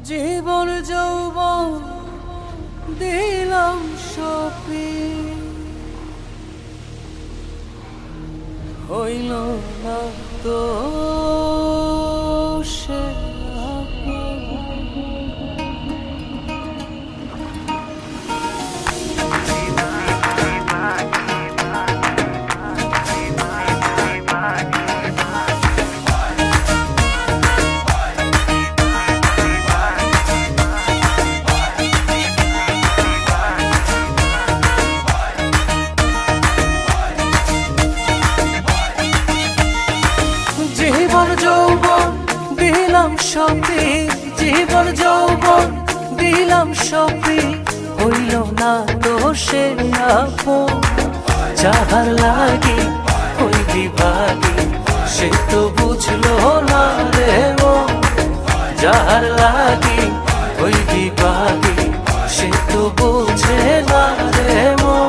জীবন যৌবন দিলাম সপি, হইল না তো সে জীবন যৌবন দিলাম সপি, জীবন যৌবন দিলাম সপি, হইল না তো সে আপন। যাহার লাগি ওই বিভাগী সে তো বুঝলো না রে মন, যাহার লাগি ওই বিভাগী সে তো বুঝে না রে মন।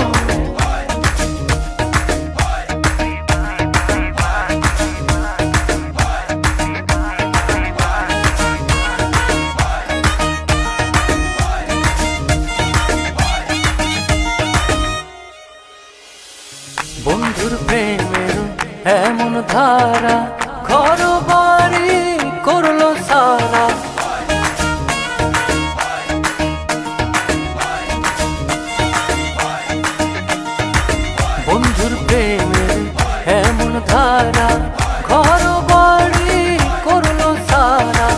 বন্ধুর প্রেমের এমন ধারা ঘর বাড়ি করলো সারা, বন্ধুর প্রেমের এমন ধারা ঘর বাড়ি করলো সারা।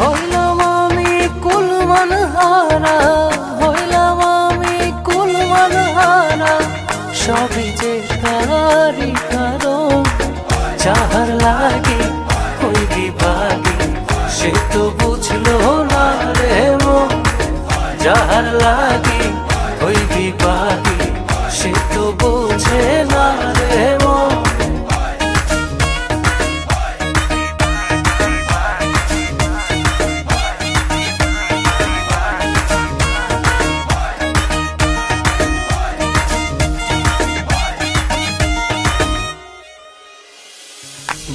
হইলাম আমি কুলমান হারা, হইলাম আমি কুলমান হারা, সবই যে তারি কারণ। যাহার লাগে ওই বিভাগী সে তো বুঝলো না রে মন, যাহার লাগে ওই বিভাগী সে তো বুঝে না রে মন।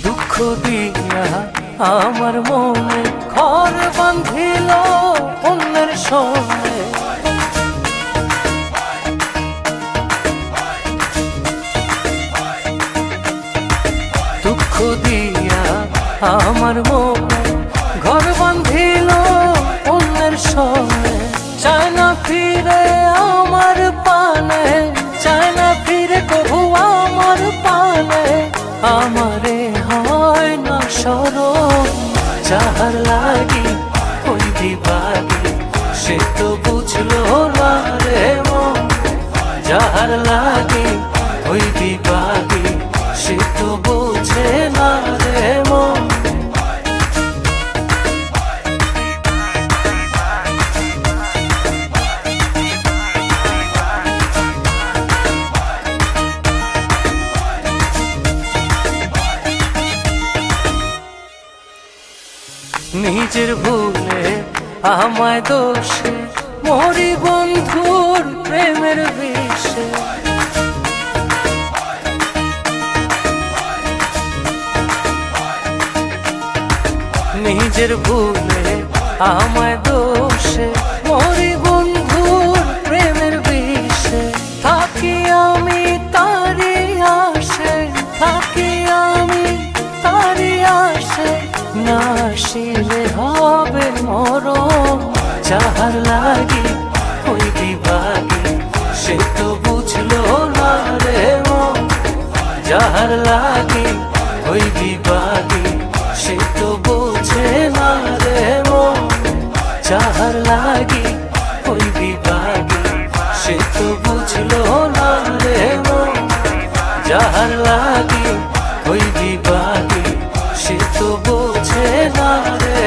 দুঃখ দিয়া আমার মনে ঘর বাঁধিল অন্যের সঙ্গে, দুঃখ দিয়া আমার মনে ঘর বাঁধিল অন্যের সঙ্গে। চায় না ফিরে আমার পানে, চায় না ফিরে কবু আমার পানে, আমারে হয় না স্মরণ। যাহার লাগি ওই বিভাগী সে তো বুঝলো না রে মন, যাহার লাগি ওই বিভাগী সে তো বুঝে না রে মন। নিজের ভুলে আমায় দোষে মরি বন্ধুর প্রেমের বিষে, নিজের ভুলে আমায় দোষে মরি বন্ধুর প্রেমের বিষে। থাকি আমি তারি আসে, থাকি আমি তারি আসে, না আসিলে হবে মরণ। যাহার লাগি ওই বিভাগী সে তো বুঝলো না রে মন, যাহার লাগি ওই বিভাগী সে তো বুঝে না রে মন, যাহার লাগি ওই বিভাগী সে তো বুঝলো না রে মন, যাহার লাগি ওই বিভাগী সে তো বুঝে না রে।